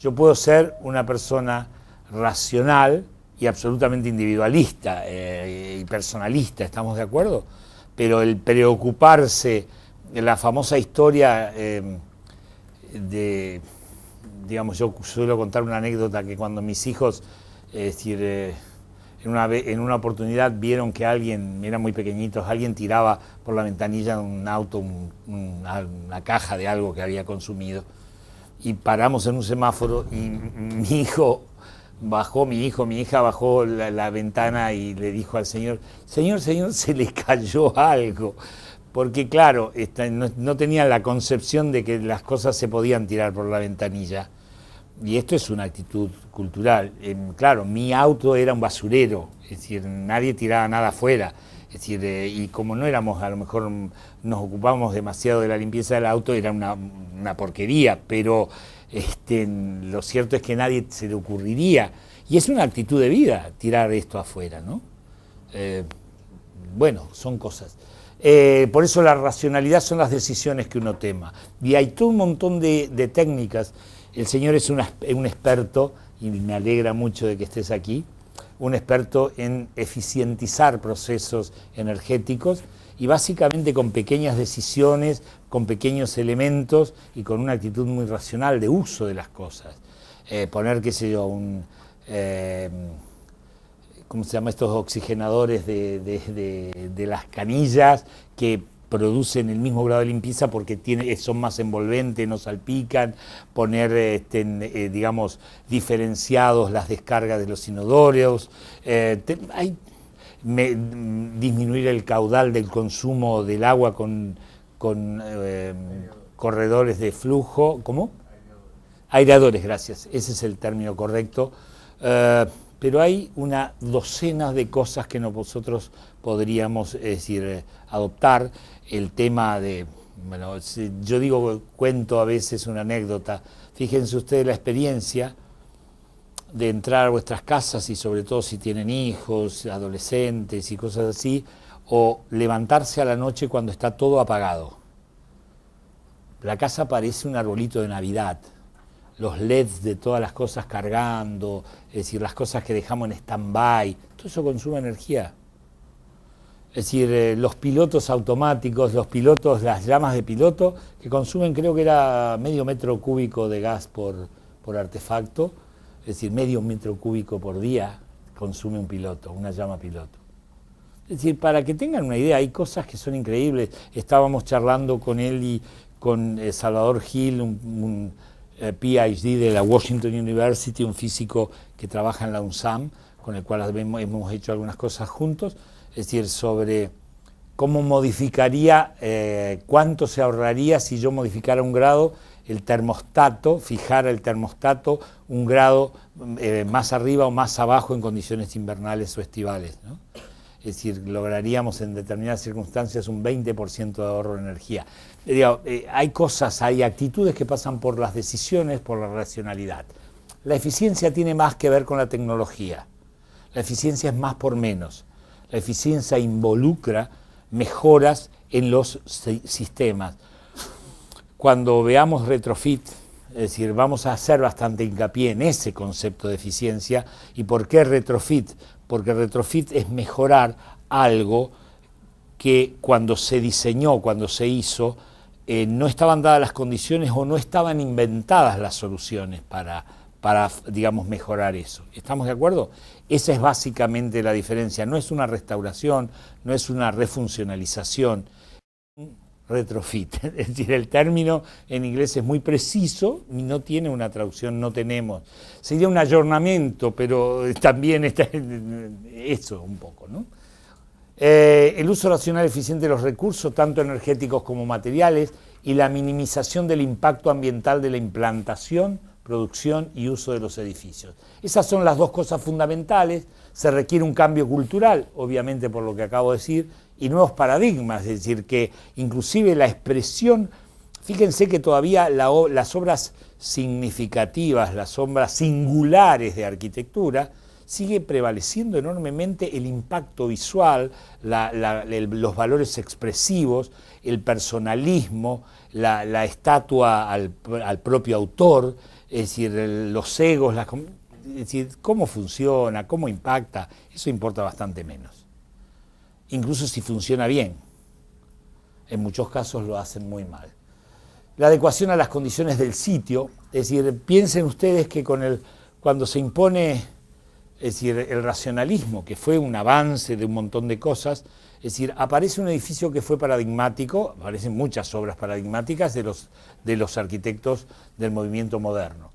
Yo puedo ser una persona racional y absolutamente individualista y personalista, ¿estamos de acuerdo? Pero el preocuparse, la famosa historia digamos, yo suelo contar una anécdota que cuando mis hijos, es decir, en una oportunidad vieron que alguien, eran muy pequeñitos, alguien tiraba por la ventanilla de un auto una caja de algo que había consumido. Y paramos en un semáforo y mi hija bajó la ventana y le dijo al señor, señor, se le cayó algo. Porque claro, no tenían la concepción de que las cosas se podían tirar por la ventanilla. Y esto es una actitud cultural. Claro, mi auto era un basurero, es decir, nadie tiraba nada afuera. Es decir, y como no éramos, a lo mejor nos ocupábamos demasiado de la limpieza del auto, era una porquería, pero lo cierto es que a nadie se le ocurriría. Y es una actitud de vida tirar esto afuera, ¿no? Bueno, son cosas. Por eso la racionalidad son las decisiones que uno toma. Y hay todo un montón de técnicas. El señor es un experto, y me alegra mucho de que estés aquí, un experto en eficientizar procesos energéticos y básicamente con pequeñas decisiones, con pequeños elementos y con una actitud muy racional de uso de las cosas. Poner, qué sé yo, ¿cómo se llama? Estos oxigenadores de las canillas que producen el mismo grado de limpieza porque son más envolventes, no salpican, poner, digamos, diferenciados las descargas de los inodoros, disminuir el caudal del consumo del agua con corredores de flujo, ¿cómo? Aireadores, gracias, ese es el término correcto. Pero hay una docena de cosas que nosotros podríamos, adoptar. El tema de, bueno, yo cuento a veces una anécdota. Fíjense ustedes la experiencia de entrar a vuestras casas y sobre todo si tienen hijos, adolescentes y cosas así, o levantarse a la noche cuando está todo apagado. La casa parece un arbolito de Navidad. Los LEDs de todas las cosas cargando, es decir, las cosas que dejamos en stand-by, todo eso consume energía. Es decir, los pilotos automáticos, las llamas de piloto, que consumen, creo que era medio metro cúbico de gas por artefacto, es decir, medio metro cúbico por día consume un piloto, una llama piloto. Es decir, para que tengan una idea, hay cosas que son increíbles. Estábamos charlando con él y con Salvador Gil, un PhD de la Washington University, un físico que trabaja en la UNSAM, con el cual hemos hecho algunas cosas juntos, es decir, sobre cómo modificaría, cuánto se ahorraría si yo modificara un grado el termostato, fijara el termostato un grado más arriba o más abajo en condiciones invernales o estivales, ¿no? Es decir, lograríamos en determinadas circunstancias un 20% de ahorro de energía. Hay cosas, hay actitudes que pasan por las decisiones, por la racionalidad. La eficiencia tiene más que ver con la tecnología. La eficiencia es más por menos. La eficiencia involucra mejoras en los sistemas. Cuando veamos retrofit, es decir, vamos a hacer bastante hincapié en ese concepto de eficiencia. ¿Y por qué retrofit? Porque retrofit es mejorar algo que cuando se diseñó, cuando se hizo, no estaban dadas las condiciones o no estaban inventadas las soluciones para, digamos, mejorar eso. ¿Estamos de acuerdo? Esa es básicamente la diferencia. No es una restauración, no es una refuncionalización, retrofit. Es decir, el término en inglés es muy preciso y no tiene una traducción, no tenemos. Sería un ayornamiento, pero también está eso un poco, ¿no? El uso racional y eficiente de los recursos, tanto energéticos como materiales, y la minimización del impacto ambiental de la implantación, producción y uso de los edificios. Esas son las dos cosas fundamentales. Se requiere un cambio cultural, obviamente por lo que acabo de decir, y nuevos paradigmas, es decir, que inclusive la expresión, fíjense que todavía las obras significativas, las obras singulares de arquitectura, sigue prevaleciendo enormemente el impacto visual, los valores expresivos, el personalismo, la estatua al propio autor, es decir, los egos, es decir, cómo funciona, cómo impacta, eso importa bastante menos. Incluso si funciona bien, en muchos casos lo hacen muy mal. La adecuación a las condiciones del sitio, es decir, piensen ustedes que cuando se impone, es decir, el racionalismo, que fue un avance de un montón de cosas, es decir, aparece un edificio que fue paradigmático, aparecen muchas obras paradigmáticas de los arquitectos del movimiento moderno.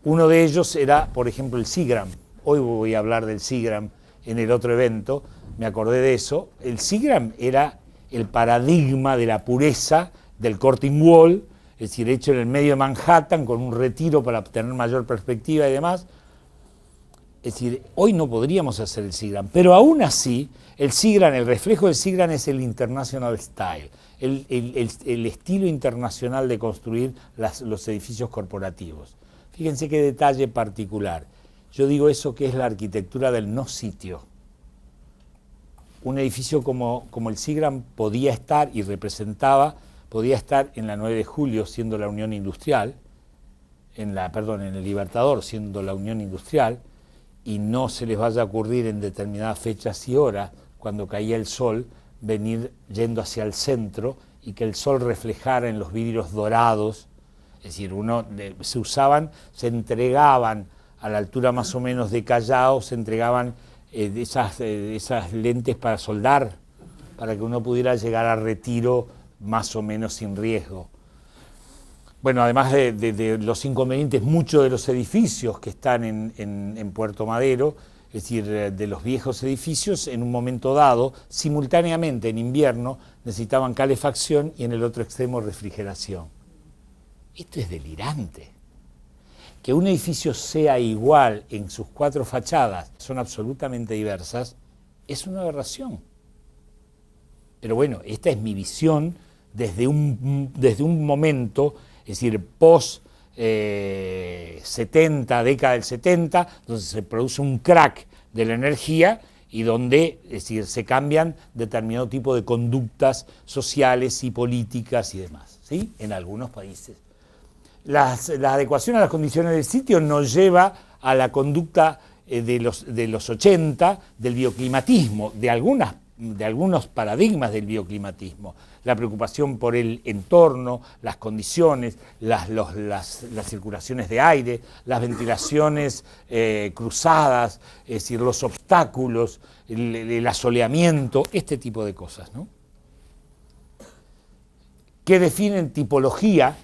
Uno de ellos era, por ejemplo, el Seagram. Hoy voy a hablar del Seagram en el otro evento, me acordé de eso. El Seagram era el paradigma de la pureza del courting wall, es decir, hecho en el medio de Manhattan, con un retiro para obtener mayor perspectiva y demás. Es decir, hoy no podríamos hacer el Seagram, pero aún así, el Seagram, el reflejo del Seagram es el International Style, el estilo internacional de construir los edificios corporativos. Fíjense qué detalle particular. Yo digo eso que es la arquitectura del no sitio. Un edificio como el Seagram podía estar y podía estar en la 9 de julio siendo la Unión Industrial, en el Libertador siendo la Unión Industrial, y no se les vaya a ocurrir en determinadas fechas y horas, cuando caía el sol, venir yendo hacia el centro y que el sol reflejara en los vidrios dorados. Es decir, se entregaban a la altura más o menos de Callao, se entregaban esas lentes para soldar, para que uno pudiera llegar a Retiro más o menos sin riesgo. Bueno, además de los inconvenientes, muchos de los edificios que están en Puerto Madero, es decir, de los viejos edificios, en un momento dado, simultáneamente en invierno, necesitaban calefacción y en el otro extremo refrigeración. Esto es delirante. Que un edificio sea igual en sus 4 fachadas, son absolutamente diversas, es una aberración. Pero bueno, esta es mi visión desde un momento, es decir, post-70, década del 70, donde se produce un crack de la energía y donde, es decir, se cambian determinado tipo de conductas sociales y políticas y demás, ¿sí? En algunos países. La adecuación a las condiciones del sitio nos lleva a la conducta de los 80 del bioclimatismo, de algunos paradigmas del bioclimatismo, la preocupación por el entorno, las condiciones, las circulaciones de aire, las ventilaciones cruzadas, es decir, los obstáculos, el asoleamiento, este tipo de cosas, ¿no? Que definen tipología,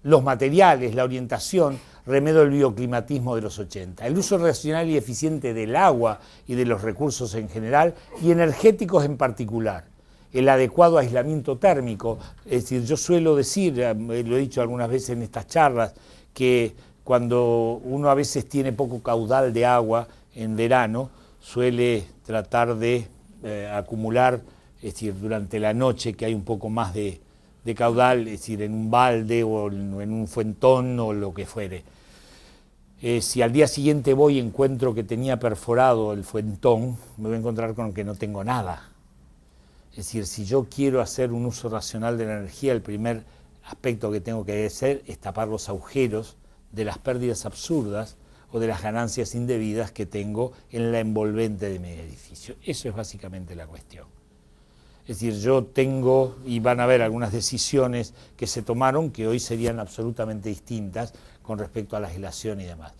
los materiales, la orientación, remedio del bioclimatismo de los 80. El uso racional y eficiente del agua y de los recursos en general y energéticos en particular. El adecuado aislamiento térmico, es decir, yo suelo decir, lo he dicho algunas veces en estas charlas, que cuando uno a veces tiene poco caudal de agua en verano, suele tratar de acumular, es decir, durante la noche que hay un poco más de caudal, es decir, en un balde o en un fuentón o lo que fuere. Si al día siguiente voy y encuentro que tenía perforado el fuentón, me voy a encontrar con que no tengo nada. Es decir, si yo quiero hacer un uso racional de la energía, el primer aspecto que tengo que hacer es tapar los agujeros de las pérdidas absurdas o de las ganancias indebidas que tengo en la envolvente de mi edificio. Eso es básicamente la cuestión. Es decir, yo tengo, y van a haber algunas decisiones que se tomaron que hoy serían absolutamente distintas con respecto a la legislación y demás.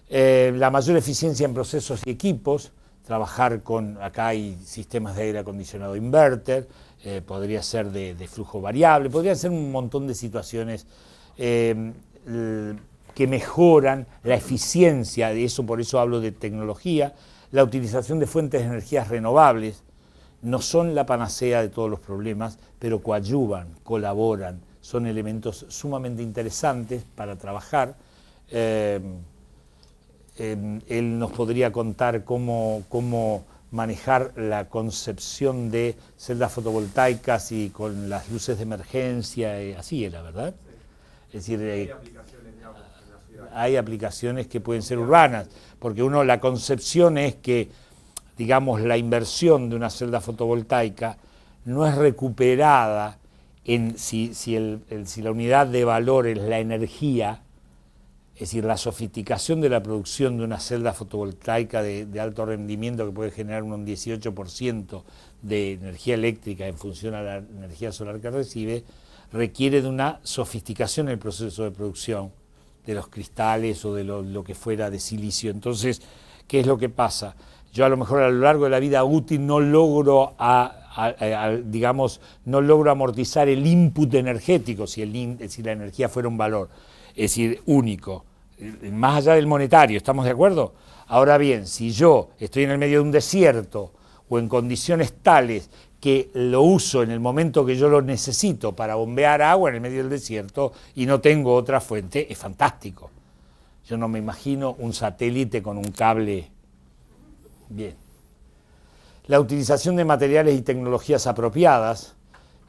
La mayor eficiencia en procesos y equipos, trabajar acá hay sistemas de aire acondicionado inverter, podría ser de flujo variable, podría ser un montón de situaciones que mejoran la eficiencia de eso, por eso hablo de tecnología, la utilización de fuentes de energías renovables. No son la panacea de todos los problemas, pero coadyuvan, colaboran, son elementos sumamente interesantes para trabajar. Él nos podría contar cómo manejar la concepción de celdas fotovoltaicas y con las luces de emergencia, así era, ¿verdad? Sí. Es decir, hay aplicaciones, digamos, en la ciudad. Hay aplicaciones que pueden ser urbanas, porque la concepción es que, digamos, la inversión de una celda fotovoltaica no es recuperada si la unidad de valor es la energía, Es decir, la sofisticación de la producción de una celda fotovoltaica de alto rendimiento que puede generar un 18% de energía eléctrica en función a la energía solar que recibe, requiere de una sofisticación en el proceso de producción de los cristales o de lo que fuera de silicio. Entonces, ¿qué es lo que pasa? Yo a lo mejor a lo largo de la vida útil no logro digamos, no logro amortizar el input energético si la energía fuera un valor, es decir, único, más allá del monetario, ¿estamos de acuerdo? Ahora bien, si yo estoy en el medio de un desierto o en condiciones tales que lo uso en el momento que yo lo necesito para bombear agua en el medio del desierto y no tengo otra fuente, es fantástico. Yo no me imagino un satélite con un cable. Bien. La utilización de materiales y tecnologías apropiadas,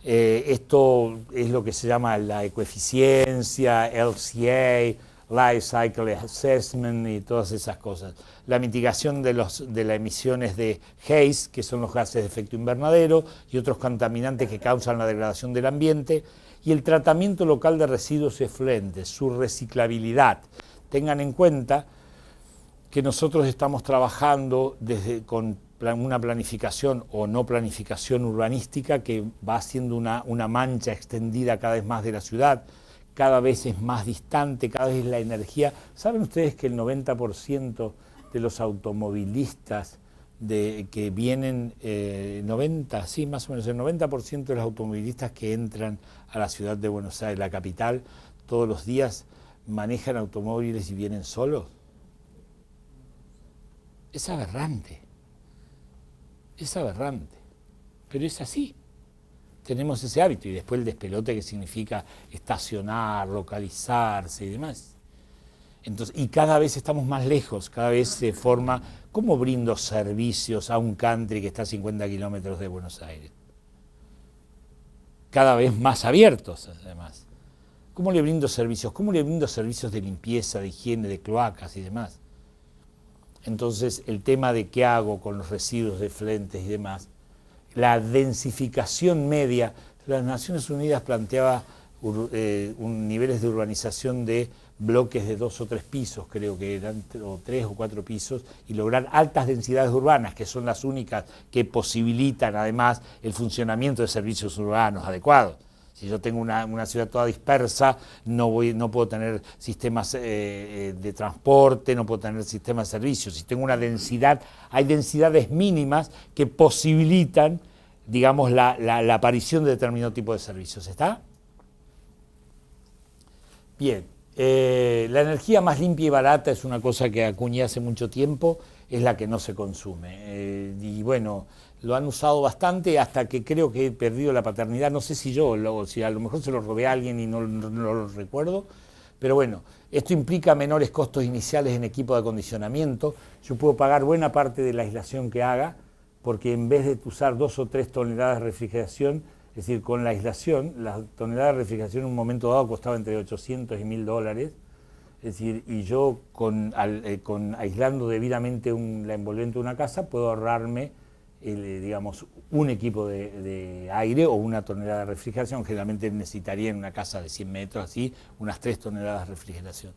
esto es lo que se llama la ecoeficiencia, LCA, Life Cycle Assessment y todas esas cosas. La mitigación de las emisiones de haze, que son los gases de efecto invernadero, y otros contaminantes que causan la degradación del ambiente, y el tratamiento local de residuos efluentes, su reciclabilidad. Tengan en cuenta que nosotros estamos trabajando con una planificación o no planificación urbanística que va haciendo una mancha extendida cada vez más de la ciudad, cada vez es más distante, cada vez la energía. ¿Saben ustedes que el 90% de los automovilistas que vienen, más o menos el 90% de los automovilistas que entran a la ciudad de Buenos Aires, la capital, todos los días manejan automóviles y vienen solos? Es aberrante, pero es así. Tenemos ese hábito y después el despelote que significa estacionar, localizarse y demás. Entonces, y cada vez estamos más lejos, cada vez se forma. ¿Cómo brindo servicios a un country que está a 50 kilómetros de Buenos Aires? Cada vez más abiertos, además. ¿Cómo le brindo servicios? ¿Cómo le brindo servicios de limpieza, de higiene, de cloacas y demás? Entonces, el tema de qué hago con los residuos de flentes y demás, la densificación media, las Naciones Unidas planteaba niveles de urbanización de bloques de 2 o 3 pisos, creo que eran, o 3 o 4 pisos, y lograr altas densidades urbanas, que son las únicas que posibilitan además el funcionamiento de servicios urbanos adecuados. Si yo tengo una ciudad toda dispersa, no puedo tener sistemas de transporte, no puedo tener sistemas de servicios. Si tengo una densidad, hay densidades mínimas que posibilitan, digamos, la aparición de determinado tipo de servicios. ¿Está? Bien. La energía más limpia y barata es una cosa que acuñé hace mucho tiempo, es la que no se consume. Y bueno, lo han usado bastante hasta que creo que he perdido la paternidad, no sé si si a lo mejor se lo robé a alguien y no lo recuerdo, pero bueno, esto implica menores costos iniciales en equipo de acondicionamiento. Yo puedo pagar buena parte de la aislación que haga, porque en vez de usar 2 o 3 toneladas de refrigeración, es decir, con la aislación, la tonelada de refrigeración en un momento dado costaba entre $800 y $1000, es decir, y yo aislando debidamente la envolvente de una casa puedo ahorrarme, digamos, un equipo de aire o una tonelada de refrigeración. Generalmente necesitaría en una casa de 100 metros, así, unas 3 toneladas de refrigeración.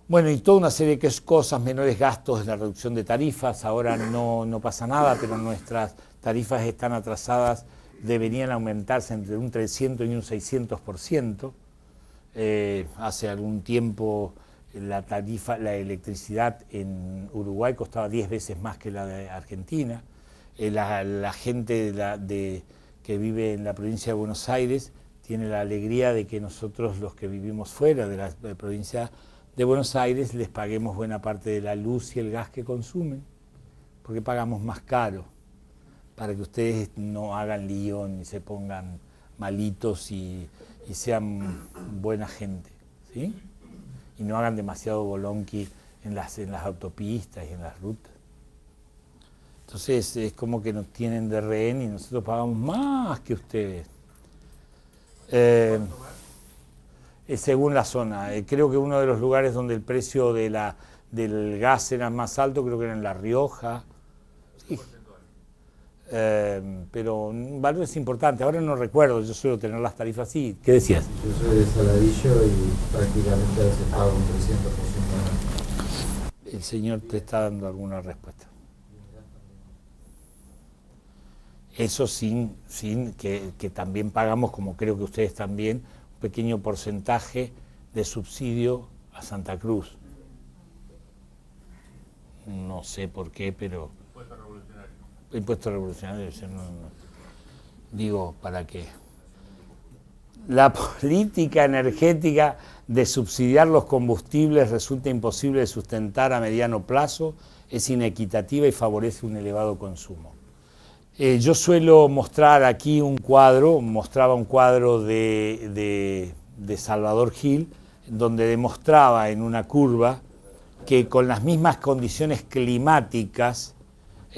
Bueno, y toda una serie de cosas, menores gastos en la reducción de tarifas. Ahora no pasa nada, pero nuestras tarifas están atrasadas, deberían aumentarse entre un 300 y un 600%. Hace algún tiempo la electricidad en Uruguay costaba 10 veces más que la de Argentina. La gente que vive en la provincia de Buenos Aires tiene la alegría de que nosotros, los que vivimos fuera de la provincia de Buenos Aires, les paguemos buena parte de la luz y el gas que consumen, porque pagamos más caro, para que ustedes no hagan lío ni se pongan malitos y sean buena gente, ¿sí? Y no hagan demasiado bolonqui en las autopistas y en las rutas. Entonces es como que nos tienen de rehén y nosotros pagamos más que ustedes. Según la zona. Creo que uno de los lugares donde el precio del gas era más alto, creo que era en La Rioja. Sí. pero un valor es importante. Ahora no recuerdo, yo suelo tener las tarifas así. ¿Qué decías? Yo soy de Saladillo y prácticamente a veces pago un 300% más. El señor te está dando alguna respuesta. Eso sin que también pagamos, como creo que ustedes también, un pequeño porcentaje de subsidio a Santa Cruz. No sé por qué, pero... Impuesto revolucionario. Impuesto revolucionario, digo, ¿para qué? La política energética de subsidiar los combustibles resulta imposible de sustentar a mediano plazo, es inequitativa y favorece un elevado consumo. Yo suelo mostrar aquí un cuadro, mostraba un cuadro de Salvador Gil, donde demostraba en una curva que con las mismas condiciones climáticas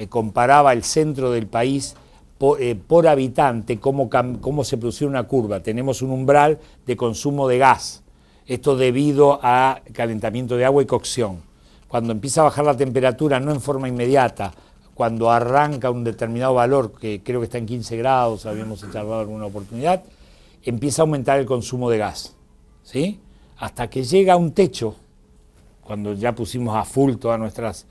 comparaba el centro del país por habitante, cómo se producía una curva. Tenemos un umbral de consumo de gas, esto debido a calentamiento de agua y cocción. Cuando empieza a bajar la temperatura, no en forma inmediata, cuando arranca un determinado valor, que creo que está en 15 grados, habíamos observado alguna oportunidad, empieza a aumentar el consumo de gas, ¿sí? Hasta que llega a un techo, cuando ya pusimos a full todas nuestras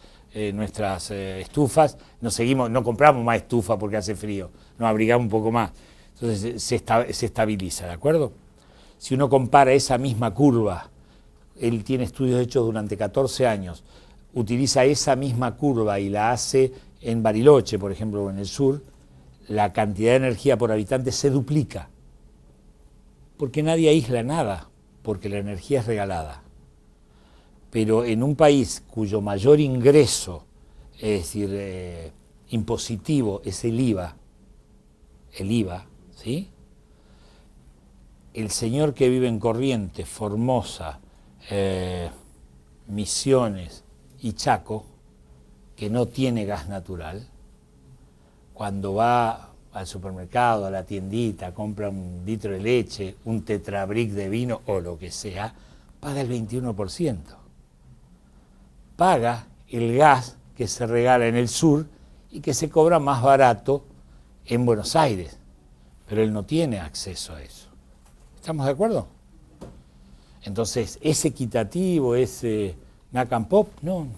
estufas, no compramos más estufa porque hace frío, nos abrigamos un poco más, entonces se estabiliza, ¿de acuerdo? Si uno compara esa misma curva, él tiene estudios hechos durante 14 años, utiliza esa misma curva y la hace en Bariloche, por ejemplo, o en el sur, la cantidad de energía por habitante se duplica. Porque nadie aísla nada, porque la energía es regalada. Pero en un país cuyo mayor ingreso, es decir, impositivo, es el IVA, ¿sí? El señor que vive en Corrientes, Formosa, Misiones y Chaco, que no tiene gas natural, cuando va al supermercado, a la tiendita, compra un litro de leche, un tetrabric de vino o lo que sea, paga el 21%. Paga el gas que se regala en el sur y que se cobra más barato en Buenos Aires, pero él no tiene acceso a eso. ¿Estamos de acuerdo? Entonces, ¿es equitativo, es Nacan Pop? No.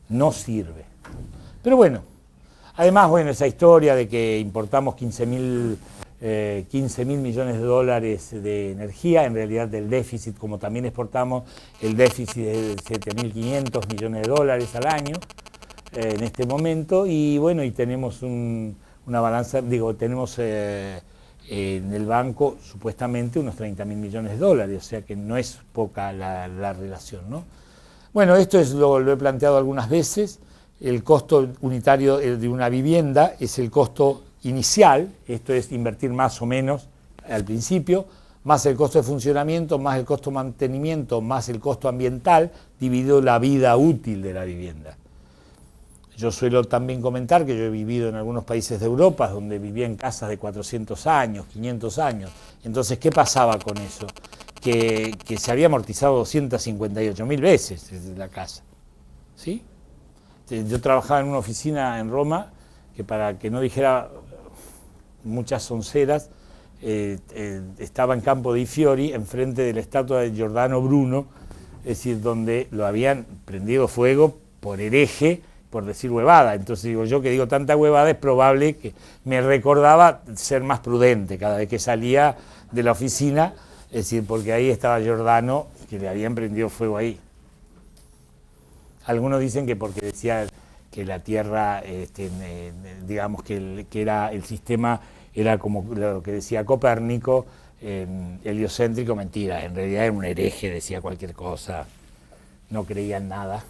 No sirve. Pero bueno, además, esa historia de que importamos 15 mil millones de dólares de energía, en realidad del déficit, como también exportamos, el déficit es de 7.500 millones de dólares al año en este momento, y bueno, y tenemos una balanza, tenemos en el banco supuestamente unos 30.000 millones de dólares, o sea que no es poca la relación, ¿no? Bueno, esto lo he planteado algunas veces. El costo unitario de una vivienda es el costo inicial, esto es invertir más o menos al principio, más el costo de funcionamiento, más el costo de mantenimiento, más el costo ambiental, dividido la vida útil de la vivienda. Yo suelo también comentar que yo he vivido en algunos países de Europa donde vivía en casas de 400 años, 500 años. Entonces, ¿qué pasaba con eso? Que se había amortizado 258.000 veces desde la casa, ¿sí? Yo trabajaba en una oficina en Roma que, para que no dijera muchas sonceras, estaba en Campo dei Fiori, enfrente de la estatua de Giordano Bruno, es decir, donde lo habían prendido fuego por hereje, por decir huevada. Entonces digo, yo que digo tanta huevada, es probable que me recordaba ser más prudente cada vez que salía de la oficina, es decir, porque ahí estaba Giordano, que le habían prendido fuego ahí. Algunos dicen que porque decía que la Tierra, digamos que era el sistema, era como lo que decía Copérnico, heliocéntrico. Mentira, en realidad era un hereje, decía cualquier cosa, no creía en nada.